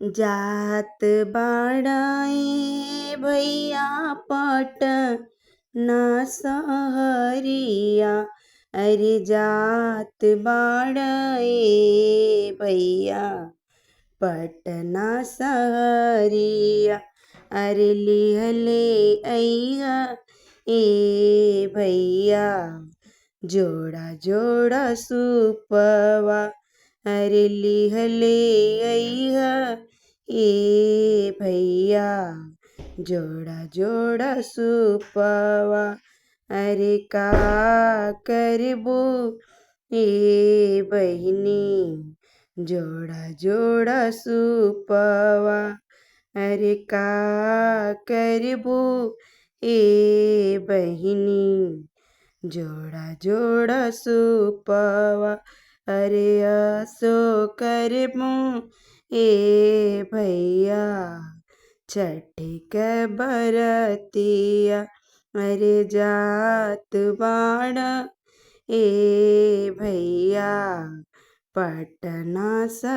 जात बाड़ाए भैया पटना सहरिया। अरे जात बाड़ाए भैया पटना सहरिया। अरे लिहले अइहा ए भैया जोड़ा जोड़ा सुपवा। अरे लिहले अइहा ए भैया जोड़ा जोड़ा सुपवा। अरे का करबो ए बहिनी जोड़ा जोड़ा सुपवा। अरे का करबो ए बहिनी जोड़ा जोड़ा सुपवा। अरे असो करबो ए भैया छठी के बरतिया। अरे जात बाड़ा ए भैया पटना स